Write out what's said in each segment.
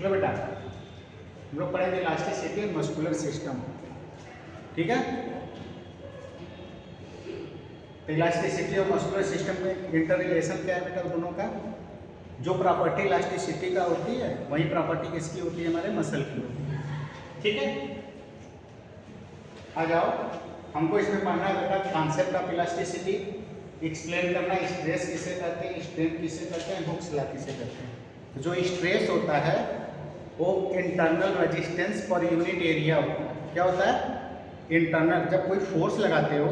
चलो बेटा, हम लोग पढ़ेंगे इलास्टिसिटी एंड मस्कुलर सिस्टम। ठीक है, तो इलास्टिसिटी और मस्कुलर सिस्टम में इंटर रिलेशन क्या है बेटा दोनों का? जो प्रॉपर्टी इलास्टिसिटी का होती है वही प्रॉपर्टी किसकी होती है? हमारे मसल की होती है। ठीक है, आ जाओ, हमको इसमें पढ़ना है बेटा कॉन्सेप्ट ऑफ इलास्टिसिटी, एक्सप्लेन करना स्ट्रेस किसे कहते हैं, स्ट्रेन किसे कहते हैं, हुक्स लॉ किसे कहते हैं। जो स्ट्रेस होता है वो internal resistance per unit area होता है। क्या होता है? इंटरनल, जब कोई फोर्स लगाते हो,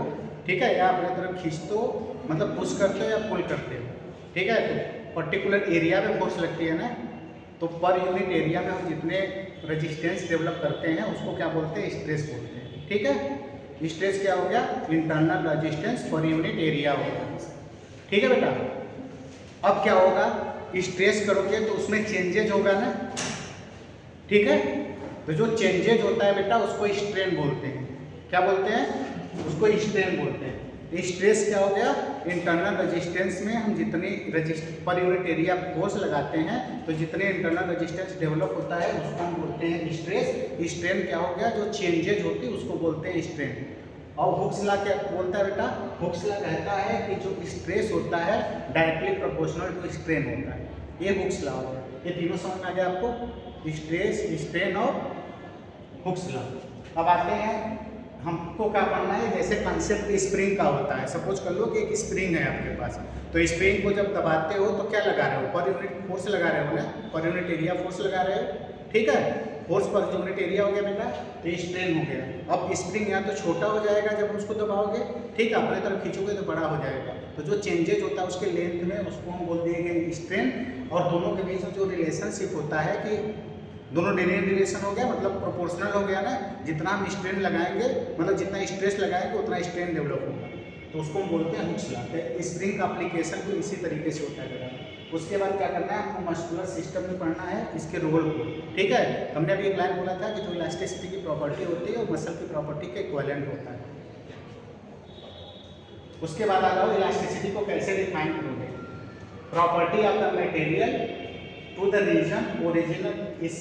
ठीक है, या अपने तरफ खींचते हो, मतलब पुश करते हो या पुल करते हो, ठीक है, तो पर्टिकुलर एरिया में फोर्स लगती है ना, तो पर यूनिट एरिया में हम जितने रेजिस्टेंस डेवलप करते हैं उसको क्या बोलते हैं? स्ट्रेस बोलते हैं। ठीक है, स्ट्रेस क्या हो गया? Internal resistance per unit area हो गया। ठीक है बेटा, अब क्या होगा? स्ट्रेस करोगे तो उसमें चेंजेज होगा ना, ठीक है, तो जो चेंजेज होता है बेटा उसको स्ट्रेन बोलते हैं। क्या बोलते हैं? उसको स्ट्रेन बोलते हैं। स्ट्रेस क्या हो गया? इंटरनल रेजिस्टेंस में हम जितनी पर यूनिट एरिया फोर्स लगाते हैं तो जितने इंटरनल रेजिस्टेंस डेवलप होता है उसको हम बोलते हैं स्ट्रेस। स्ट्रेन क्या हो गया? जो चेंजेज होती है उसको बोलते हैं स्ट्रेन। और हुक्स लॉ क्या बोलता है बेटा? हुक्स लॉ कहता है कि जो स्ट्रेस होता है डायरेक्टली प्रोपोर्शनल टू स्ट्रेन होता है। ये हुक्स लॉ होता है। ये तीनों समझ में आ गया आपको? स्ट्रेस, स्ट्रेन और हुक्स लॉ। अब आते हैं, हमको क्या पढ़ना है? जैसे कंसेप्ट स्प्रिंग का होता है। सपोज कर लो कि एक स्प्रिंग है आपके पास, तो स्प्रिंग को जब दबाते हो तो क्या लगा रहे हो? पर यूनिट फोर्स लगा रहे हो ना, पर यूनिट एरिया फोर्स लगा रहे हो। ठीक है, फोर्स पर यूनिट एरिया हो गया बेटा, तो स्ट्रेन हो गया। अब स्प्रिंग या तो छोटा हो जाएगा जब उसको दबाओगे, ठीक है, अपने तरफ खींचोगे तो बड़ा हो जाएगा। तो जो चेंजेज होता है उसके लेंथ में उसको हम बोल देंगे स्ट्रेन। और दोनों के बीच में जो रिलेशनशिप होता है कि दोनों लिनियर रिलेशन हो गया, मतलब प्रोपोर्शनल हो गया ना, जितना हम स्ट्रेन लगाएंगे, मतलब जितना स्ट्रेस लगाएंगे उतना स्ट्रेन डेवलप होगा, तो उसको हम बोलते हैं हुक्स लॉ। स्प्रिंग का एप्लीकेशन भी इसी तरीके से होता है। उसके बाद क्या करना है? हमको मस्कुलर सिस्टम में पढ़ना है, इसके रोल को। ठीक है, हमने अभी एक लाइन बोला था कि जो इलास्टिसिटी की प्रॉपर्टी होती है वो मसल की प्रॉपर्टी के इक्विवेलेंट होता है। उसके बाद आ जाओ, इलास्टिसिटी को कैसे डिफाइन करोगे? Property of the material to the regain original is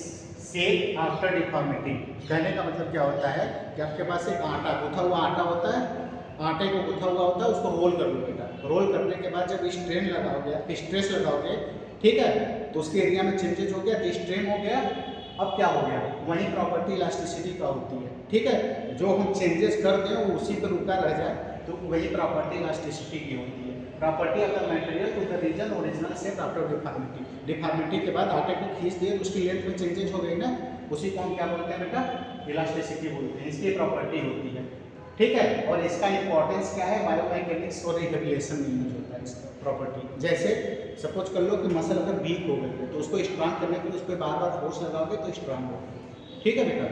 shape after deformity. कहने का मतलब क्या होता है कि आपके पास एक आटा, गूथा हुआ आटा होता है, आटे को गूथा हुआ होता है, उसको रोल कर लो बेटा। रोल करने के बाद जब स्ट्रेन लगाओगे, स्ट्रेस लगाओगे, ठीक है, तो उसके एरिया में चेंजेज हो गया, स्ट्रेन हो गया। अब क्या हो गया? वही प्रॉपर्टी इलास्टिसिटी का होती है। ठीक है, जो हम चेंजेस कर दें वो उसी पर रुका रह जाए, तो वही प्रॉपर्टी इलास्टिसिटी की होती है। Property of the material to the regain original shape after deformity. Deformity के बाद आटे को खींच दिए, उसकी लेंथ में चेंजेज हो गई ना, उसी को हम क्या बोलते हैं बेटा? इलास्टिसिटी बोलते हैं। इसकी प्रॉपर्टी होती है। ठीक है, और इसका इंपॉर्टेंस क्या है? बायोमैकेनिक्स और रिहेबिलिटेशन में यूज होता है इसका प्रॉपर्टी। जैसे सपोज कर लो कि मसल अगर वीक हो गई है तो उसको स्ट्रांग करने के लिए उस पर बार बार फोर्स लगाओगे तो स्ट्रांग होगा। ठीक है बेटा,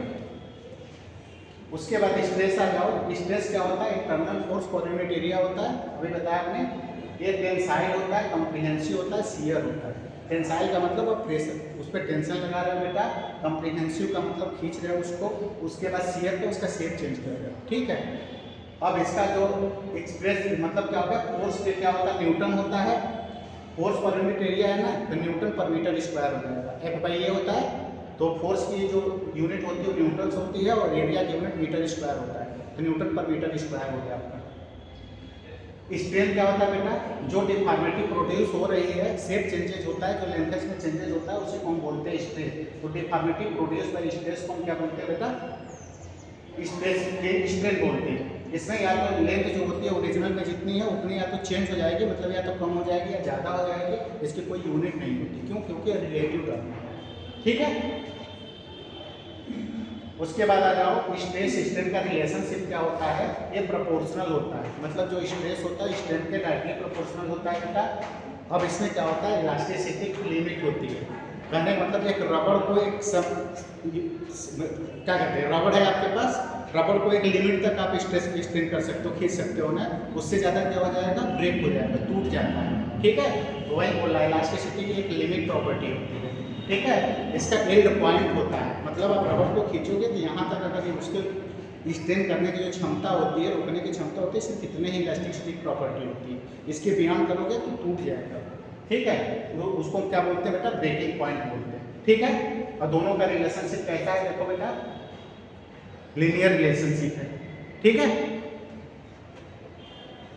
उसके बाद स्ट्रेस आ जाओ। स्ट्रेस क्या होता है? Internal force per unit area होता है, अभी बताया आपने। ये टेंसाइल होता है, कॉम्प्रिहेंसिव होता है, शियर होता है। टेंसाइल का मतलब आप प्रेशर, उस पर टेंशन लगा रहे हो बेटा। कॉम्प्रिहेंसिव का मतलब खींच रहे हो उसको। उसके बाद शियर पे उसका शेप चेंज कर रहे हो। ठीक है, अब इसका जो एक्सप्रेस मतलब क्या होगा? फोर्स पे क्या होता है? न्यूटन होता है। फोर्स पर यूनिट एरिया है ना, तो न्यूटन पर मीटर स्क्वायर हो जाएगा। F/A होता है, तो फोर्स की जो यूनिट होती है वो न्यूटन होती है और एरिया की यूनिट मीटर स्क्वायर होता है, तो न्यूटन पर मीटर स्क्वायर हो गया आपका। स्ट्रेन क्या होता है बेटा? जो डिफॉर्मिटी प्रोड्यूस हो रही है, शेप चेंजेज होता है, जो लेंथेस में चेंजेज होता है उसी को हम बोलते हैं स्ट्रेस। तो डिफॉर्मिटी प्रोड्यूस बाय स्ट्रेस को हम क्या बोलते हैं बेटा? स्ट्रेन बोलते हैं। इसमें या तो लेंथ जो होती है ओरिजिनल में जितनी है उतनी या तो चेंज हो जाएगी, मतलब या तो कम हो जाएगी या ज़्यादा हो जाएगी, इसकी कोई यूनिट नहीं होती। क्यों? क्योंकि रिलेटिव टर्म है। ठीक है, उसके बाद आ जाओ, स्ट्रेस स्ट्रेन का रिलेशनशिप क्या होता है? ये प्रोपोर्शनल होता है, मतलब जो स्ट्रेस होता है स्ट्रेन के डायरेक्टली प्रोपोर्शनल होता है बेटा। अब इसमें क्या होता है? इलास्टिसिटी की लिमिट होती है। कहने का मतलब एक रबड़ को एक क्या कहते हैं, रबड़ है आपके पास, रबड़ को एक लिमिट तक आप स्ट्रेस स्ट्रेन कर सकते हो, खींच सकते हो ना, उससे ज़्यादा क्या हो जाएगा? ब्रेक हो जाएगा, टूट जाता है। ठीक है, तो वही बोला, इलास्टिसिटी की एक लिमिट प्रॉपर्टी होती है। ठीक है, इसका एंड पॉइंट होता है, मतलब आप रबड़ को खींचोगे तो यहाँ तक अगर उसके स्ट्रेन करने की जो क्षमता होती है, रोकने की क्षमता होती है, सिर्फ इतने ही इलास्टिसिटी प्रॉपर्टी होती है। इसके बियॉन्ड करोगे तो टूट जाएगा। ठीक है, तो उसको क्या बोलते हैं बेटा? ब्रेकिंग पॉइंट बोलते हैं। ठीक है। और दोनों का रिलेशनशिप कैसा है देखो बेटा, लीनियर रिलेशनशिप है, ठीक है।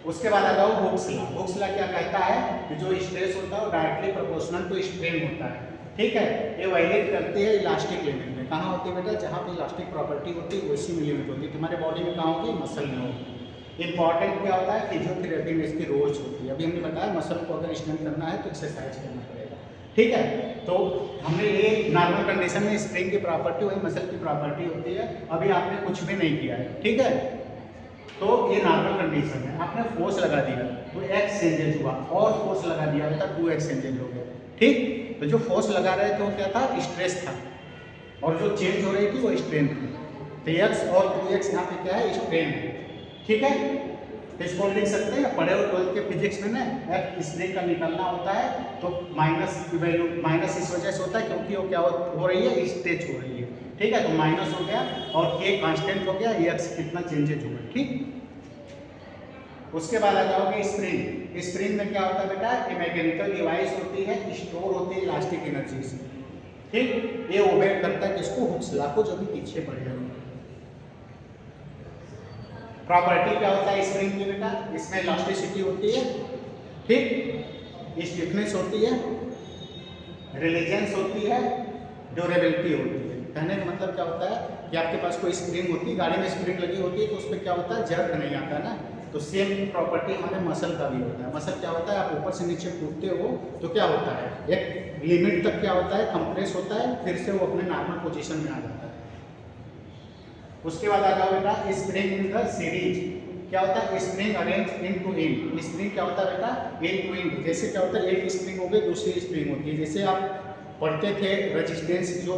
उसके बाद आ जाओ हुक्स लॉ। हुक्स लॉ क्या कहता है कि जो स्ट्रेस होता है वो डायरेक्टली प्रोपोर्शनल टू स्ट्रेन होता है, ठीक है। ये वायलेट करती है इलास्टिक लिमिट में। कहाँ होती है बेटा, जहाँ पे इलास्टिक प्रॉपर्टी होती है वैसी में लिमिट होती है। तुम्हारे बॉडी में कहाँ होगी, मसल में होगी। इंपॉर्टेंट क्या होता है, फिजियोथेरेपी में इसकी रोल्स होती है। अभी हमने बताया मसल को अगर स्ट्रेंथ करना है तो एक्सरसाइज करना पड़ेगा, ठीक है। तो हमने ये नॉर्मल कंडीशन में स्प्रिंग की प्रॉपर्टी वही मसल की प्रॉपर्टी होती है। अभी आपने कुछ भी नहीं किया है, ठीक है। तो ये नॉर्मल कंडीशन है, आपने फोर्स लगा दिया तो एक्स चेंजेज हुआ, और फोर्स लगा दिया था 2x चेंजेज हो गया, ठीक। तो जो फोर्स लगा रहे थे वो क्या था, स्ट्रेस था, और जो चेंज हो रही थी वो स्ट्रेन थी। तो x और 2x यहाँ पे क्या है, स्ट्रेन है, ठीक है। तो इसको लिख सकते हैं, पढ़े हो 12th के फिजिक्स में ना, स्प्रिंग का निकलना होता है तो माइनस की वैल्यू, माइनस इस वजह से होता है क्योंकि वो क्या हो रही है, स्ट्रेच हो रही है, ठीक है। तो माइनस हो गया और k कांस्टेंट हो गया, x कितना चेंजेज होगा, ठीक। उसके बाद आ जाओगे स्प्रिंग। स्प्रिंग में क्या होता है बेटा, ये मैकेनिकल डिवाइस होती है, स्टोर होती है इलास्टिक एनर्जी से, ठीक। ये ओबे करता है किसको, हुक्स लॉ को, जो भी पीछे पढ़े होंगे। प्रॉपर्टी क्या होता है स्प्रिंग की बेटा, इसमें इलास्टिसिटी होती है, ठीक, स्टिफनेस होती है, रिलीजेंस होती है, ड्यूरेबिलिटी होती है। कहने का मतलब क्या होता है कि आपके पास कोई स्प्रिंग होती है, गाड़ी में स्प्रिंग लगी होती है तो उसमें क्या होता है, जर्क नहीं आता है ना। तो सेम प्रॉपर्टी हमारे मसल का भी होता है। मसल क्या होता है, आप ऊपर से नीचे कूदते हो तो क्या होता है, एक लिमिट तक क्या होता है, कंप्रेस होता है, फिर से वो अपने नॉर्मल पोजीशन में आ जाता है। उसके बाद आ जाओ बेटा स्प्रिंग इन द सीरीज। क्या होता है, spring arrange in to in. Spring क्या होता है बेटा, इन टू इन। जैसे क्या होता है, एक स्प्रिंग हो गई, दूसरी स्प्रिंग होती है। जैसे आप पढ़ते थे रेजिस्टेंस, जो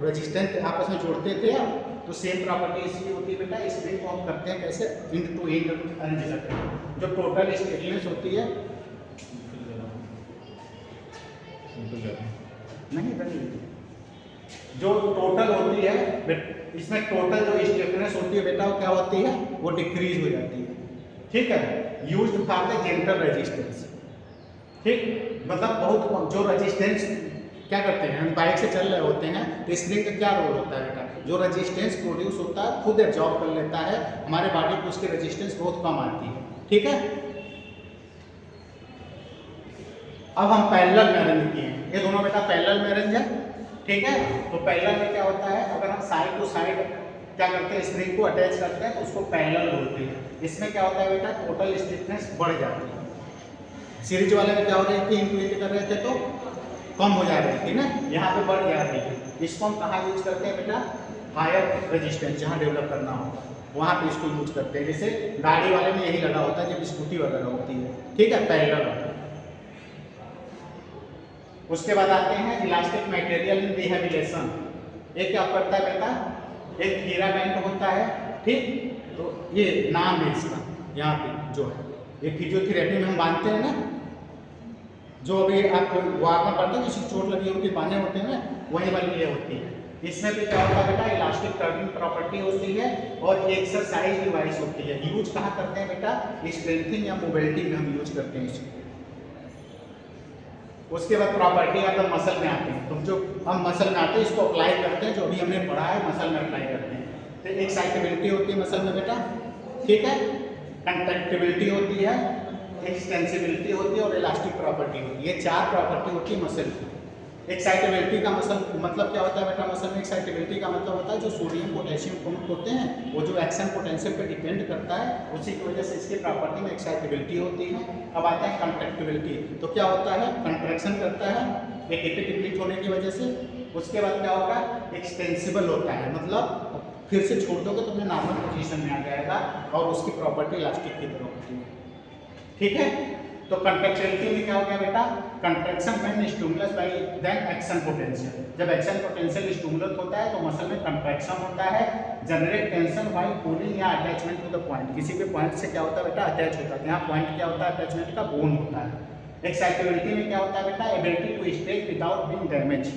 रेजिस्टेंस आपस में जोड़ते थे आप, तो सेम प्रॉपर्टी इसकी होती है बेटा। स्प्रिंग को हम करते हैं कैसे, इन टू इन अरेंज करते हैं। जो टोटल स्टिफनेस होती है, नहीं बनी, जो टोटल होती है इसमें, टोटल जो स्टिफनेस होती है बेटा वो क्या होती है, वो डिक्रीज हो जाती है, ठीक है। Used for the gentle resistance, ठीक। मतलब बहुत जो रेजिस्टेंस क्या करते हैं, हम बाइक से चल रहे होते हैं तो स्प्रिंग का क्या रोल होता है बेटा, जो रेजिस्टेंस प्रोड्यूस होता है खुद एब्जॉर्ब कर लेता है हमारे बॉडी को, उसकी रेजिस्टेंस बहुत कम आती है, ठीक है। अब हम पैरेलल में अरेंज किए हैं, ये दोनों बेटा पैरेलल में अरेंज है, ठीक है। तो पैरेलल में क्या होता है, अगर हम साइड टू साइड क्या करते हैं, स्प्रिंग को अटैच करते हैं तो उसको पैरेलल बोलते हैं। इसमें क्या होता है बेटा, टोटल स्टिफनेस बढ़ जाती है। सीरीज वाले में क्या हो रही थी, इंक्रीज कर रहे थे तो कम हो जा रही थी ना, यहाँ पे बढ़ जा रही है। इसको हम कहाँ यूज करते हैं बेटा, हायर रेजिस्टेंस जहाँ डेवलप करना हो वहाँ पे इसको यूज करते हैं। जैसे गाड़ी वाले में यही लगा होता है जब स्कूटी वगैरह होती है, ठीक है, पैरेलल वाला। उसके बाद आते हैं इलास्टिक मटेरियल इन रिहैबिलिटेशन। एक क्या करता है बेटा, एक फिलामेंट होता है, ठीक। तो ये नाम है इसका, यहाँ पे जो है ये फिजियोथेरेपी में हम बांधते हैं ना, जो अभी आप वॉक में पढ़ते हैं, किसी चोट लगी होती है, बांधे होते हैं ना, वही वाली ये होती है। इसमें भी क्या होता है बेटा, इलास्टिक टर्निंग प्रॉपर्टी होती है और एक्सरसाइज डिवाइस होती है। यूज कहाँ करते हैं बेटा, स्ट्रेंथिंग या मोबिलिटी में हम यूज करते हैं इसको। उसके बाद प्रॉपर्टी अगर मसल में आते हैं, तो जो हम मसल में आते हैं इसको अप्लाई करते हैं, जो अभी हमने पढ़ा है मसल में अप्लाई करते हैं। तो एक्साइटेबिलिटी होती है मसल में बेटा, ठीक है, कंट्रैक्टिबिलिटी होती है, एक्सटेंसिबिलिटी होती है और इलास्टिक प्रॉपर्टी होती है। ये चार प्रॉपर्टी होती है मसल की। एक्साइटेबिलिटी का मतलब क्या होता है बेटा, मसल में एक्साइटेबिलिटी का मतलब होता है जो सोडियम पोटेशियम पंप होते हैं वो जो एक्शन पोटेंशियल पे डिपेंड करता है, उसी की वजह से इसकी प्रॉपर्टी में एक्साइटेबिलिटी होती है। अब आता है कंट्रैक्टिबिलिटी, तो क्या होता है, कंट्रैक्शन करता है एक डिप्लीट होने की वजह से। उसके बाद क्या होगा, एक्सटेंसिबल होता है, मतलब फिर से छोड़ दोगे तो अपने नॉर्मल पोजीशन में आ जाएगा और उसकी प्रॉपर्टी इलास्टिक की तरह होती है, ठीक है। तो कंट्रैक्टिबिलिटी में क्या हो गया बेटा, contraction when stimulus by then action potential. जब एक्शन पोटेंशियल स्टिमुलेट होता है तो मसल में कंट्रैक्शन होता है, जनरेट टेंशन बाय पुलिंग या अटैचमेंट टू द पॉइंट। किसी भी पॉइंट से क्या होता है बेटा, अटैच होता है। यहाँ पॉइंट क्या होता है, अटैचमेंट का बोन होता है। एक्साइटेबिलिटी में क्या होता है बेटा, ability to stretch without being damage,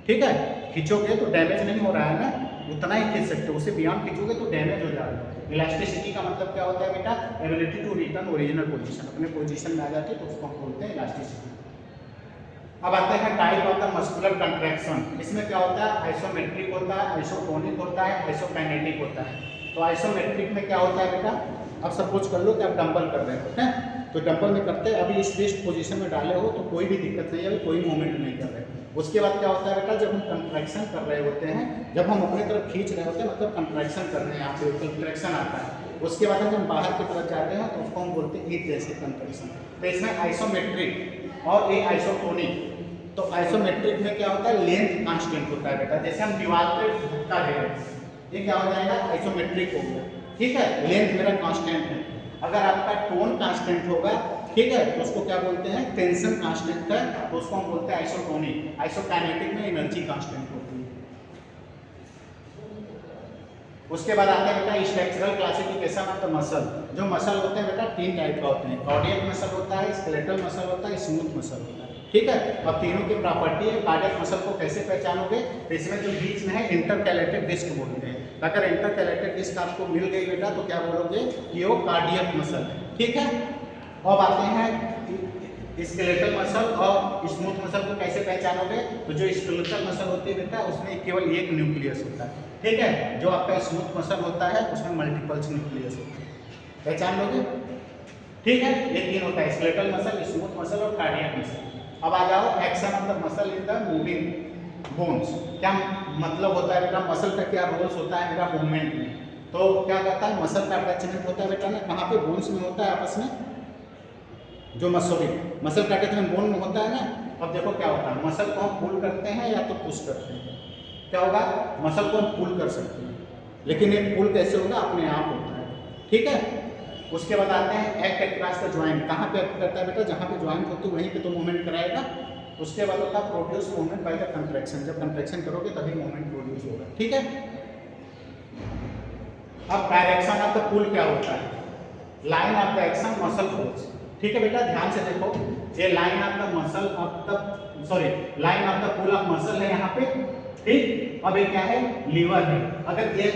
ठीक है। खींचोगे तो डैमेज नहीं हो रहा है ना, उतना ही खींच सकते हो, उससे बियॉन्ड खींचोगे तो डैमेज हो जाएगा। इलास्टिसिटी का मतलब क्या होता है बेटा, ability to return original position, अपने पोजीशन में आ जाती है तो उसको हम बोलते हैं इलास्टिसिटी। अब आते हैं type of the muscular contraction. इसमें क्या होता है, आइसोमेट्रिक होता है, आइसोटोनिक होता है, आइसोकाइनेटिक होता है। तो आइसोमेट्रिक में क्या होता है बेटा, अब सपोज कर लो कि आप डंबल कर रहे हो, ठीक है, तो डंबल में करते हैं, अभी इस रेस्ट पोजीशन में डाले हो तो कोई भी दिक्कत नहीं है, अभी कोई मूवमेंट नहीं कर रहे। उसके बाद क्या होता है बेटा, जब हम कंट्रैक्शन कर रहे होते हैं, जब हम अपनी तरफ खींच रहे होते हैं, मतलब कंट्रैक्शन कर रहे हैं, यहाँ पे कंट्रैक्शन आता है। उसके बाद जब हम बाहर की तरफ जाते हैं तो उसको हम बोलते हैं ईट जैसे कंट्रैक्शन। तो इसमें आइसोमेट्रिक और ये आइसोटोनिक। तो आइसोमेट्रिक में क्या होता है, लेंथ कांस्टेंट होता है बेटा, जैसे हम दीवार पे धक्का दे रहे हैं, ये क्या हो जाएगा, आइसोमेट्रिक हो गया, ठीक है, लेंथ मेरा कांस्टेंट है। अगर आपका टोन कांस्टेंट होगा, ठीक है, तो उसको क्या बोलते हैं, टेंशन कांस्टेंट है, तो उसको हम बोलते हैं आइसोटोनिक। आइसोकाइनेटिक में एनर्जी कांस्टेंट होती है। उसके बाद आता है बेटा structural classification of the muscle. जो मसल होते हैं बेटा तीन टाइप का होते हैं, कार्डियक मसल होता है, स्केलेटल मसल होता है, स्मूथ मसल होता है, ठीक है। अब तीनों की प्रॉपर्टी है। कार्डियक मसल को कैसे पहचानोगे, तो इसमें जो बीच में है इंटरकैलेटेड डिस्क बोलते हैं। अगर इंटरकैलेटेड डिस्क आपको मिल गई बेटा तो क्या बोलोगे कि वो कार्डियक मसल है, ठीक है। अब आते हैं स्केलेटल मसल और स्मूथ मसल को कैसे पहचानोगे, तो जो स्केलेटल मसल होती है बेटा उसमें केवल एक न्यूक्लियस होता है, ठीक है। जो आपका स्मूथ मसल होता है उसमें मल्टीपल्स न्यूक्लियस होता है, पहचान लोगे, ठीक है। ये तीन होता है, स्केलेटल मसल, स्मूथ मसल और कार्डियक मसल। अब आ जाओ action of the muscle in the moving bones. क्या मतलब होता है बेटा, मसल का क्या रोल्स होता है मेरा मूवमेंट में। तो क्या करता है, मसल का अटैचमेंट होता है बेटा ना, कहाँ पे, बोन्स में होता है आपस में, जो मसल का अटैचमेंट बोन में होता है ना। अब देखो क्या होता है, मसल को हम पुल करते हैं या तो पुश करते हैं। क्या होगा, मसल को हम पुल कर सकते हैं, लेकिन ये पुल कैसे होगा, अपने आप होता है, ठीक है। उसके बाद आते हैं एक्ट अक्रॉस द जॉइंट। कहाँ पे एक्ट करता है बेटा, जहाँ पे जॉइंट होती है वहीं पे तो मूवमेंट कराएगा। उसके बाद होता है produce movement by the contraction. जब कंट्रैक्शन करोगे तभी मूवमेंट प्रोड्यूस होगा, ठीक है। अब डायरेक्शन ऑफ द पुल क्या होता है, line of the action muscle force, ठीक है बेटा, ध्यान से देखो, ये line of the muscle of the sorry line of the pull of muscle है यहाँ पे, ठीक। अब ये क्या है, लीवर है। अगर ये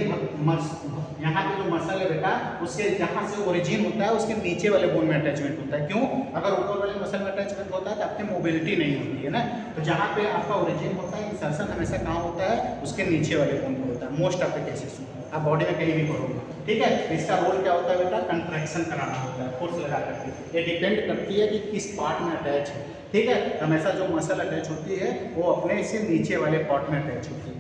यहाँ पे जो मसल है बेटा, उसके जहाँ से ओरिजिन होता है उसके नीचे वाले बोन में अटैचमेंट होता है। क्यों, अगर ऊपर वाले मसल में अटैचमेंट होता है तो आपकी मोबिलिटी नहीं होती है ना। तो जहाँ पे आपका ओरिजिन होता है, इंसर्शन हमेशा कहाँ होता है, उसके नीचे वाले बोन में होता है, मोस्ट ऑफ द केसेस में आप बॉडी में कहीं भी करोगे, ठीक है। इसका रोल क्या होता है बेटा, कंट्रैक्शन कराना होता है, फोर्स लगा करके। ये डिपेंड करती है कि किस पार्ट में अटैच है, ठीक है। हमेशा जो मसल अटैच होती है वो अपने से नीचे वाले पार्ट में अटैच होती है।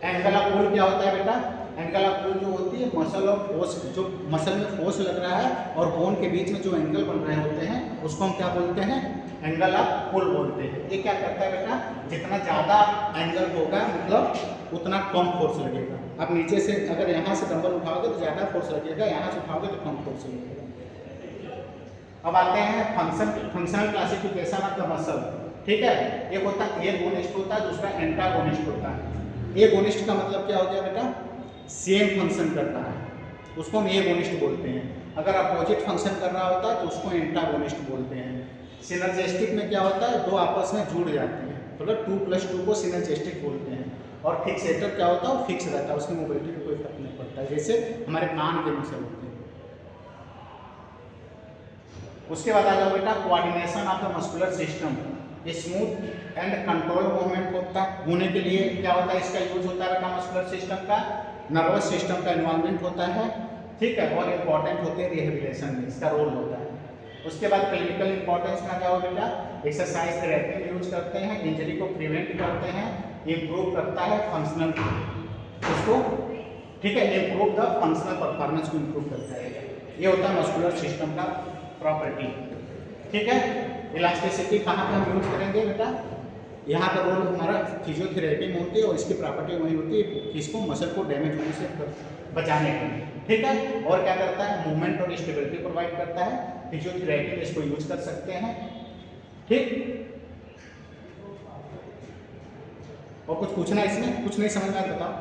एंगल ऑफ पुल क्या होता है बेटा, एंगल ऑफ पुल जो होती है मसल और फोर्स, जो मसल में फोर्स लग रहा है और बोन के बीच में जो एंगल बन रहे होते हैं उसको हम क्या बोलते हैं, एंगल ऑफ पुल बोलते हैं। ये क्या करता है बेटा, जितना ज़्यादा एंगल होगा मतलब उतना कम फोर्स लगेगा। आप नीचे से अगर यहाँ से डंबल उठाओगे तो ज़्यादा फोर्स लगेगा, यहाँ से उठाओगे तो कम फोर्स लगेगा। अब आते हैं functional classification of the muscle, ठीक है। एक होता है एगोनिस्ट होता है, दूसरा एंटागोनिस्ट होता है। एगोनिस्ट का मतलब क्या हो गया बेटा, सेम फंक्शन करता है, उसको हम एगोनिस्ट बोलते हैं। अगर अपोजिट फंक्शन कर रहा होता है तो उसको एंटागोनिस्ट बोलते हैं। सिनर्जिस्टिक में क्या होता है, दो आपस में जुड़ जाते हैं, मतलब 2+2 को सिनर्जिस्टिक बोलते हैं। और फिक्सेटर क्या होता है, वो फिक्स रहता है, उसकी मोबिलिटी में कोई फर्क नहीं पड़ता है, जैसे हमारे कान के मसल होते हैं। उसके बाद आ जाओ बेटा coordination of the muscular system. Smooth and control movement होता होने के लिए क्या होता है, इसका यूज होता है बेटा मस्कुलर सिस्टम का, नर्वस सिस्टम का इन्वॉल्वमेंट होता है, ठीक है। और इम्पॉर्टेंट होते हैं रिहेबिलिटेशन में, इसका रोल होता है। उसके बाद क्लिनिकल इंपॉर्टेंस में क्या हो बेटा, एक्सरसाइज थेरेपी यूज करते हैं, इंजरी को प्रिवेंट करते हैं, इम्प्रूव करता है फंक्शनल उसको, ठीक है, इम्प्रूव द फंक्शनल परफॉर्मेंस को इम्प्रूव करता है। ये होता है मस्कुलर सिस्टम का प्रॉपर्टी, ठीक है। इलास्टिसिटी कहाँ पे हम यूज करेंगे बेटा, यहाँ पर रोल हमारा फिजियोथेरेपी में होती है और इसकी प्रॉपर्टी वही होती है कि इसको मसल को डैमेज होने से बचाने के लिए, ठीक है। और क्या करता है, मूवमेंट और स्टेबिलिटी प्रोवाइड करता है। फिजियोथेरेपी में इसको यूज कर सकते हैं, ठीक। और कुछ पूछना है इसमें, कुछ नहीं समझ में आया बताओ।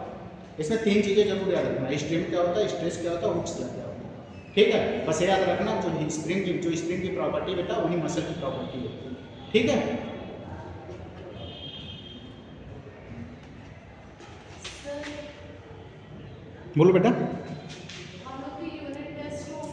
इसमें 3 चीज़ें जरूर याद रखना, स्ट्रेन क्या होता है, स्ट्रेस क्या होता है, हुक्स क्या होता है, ठीक है। बस याद रखना जो स्प्रिंग की प्रॉपर्टी बेटा वही मसल की प्रॉपर्टी होती है, ठीक है। बोलो बेटा।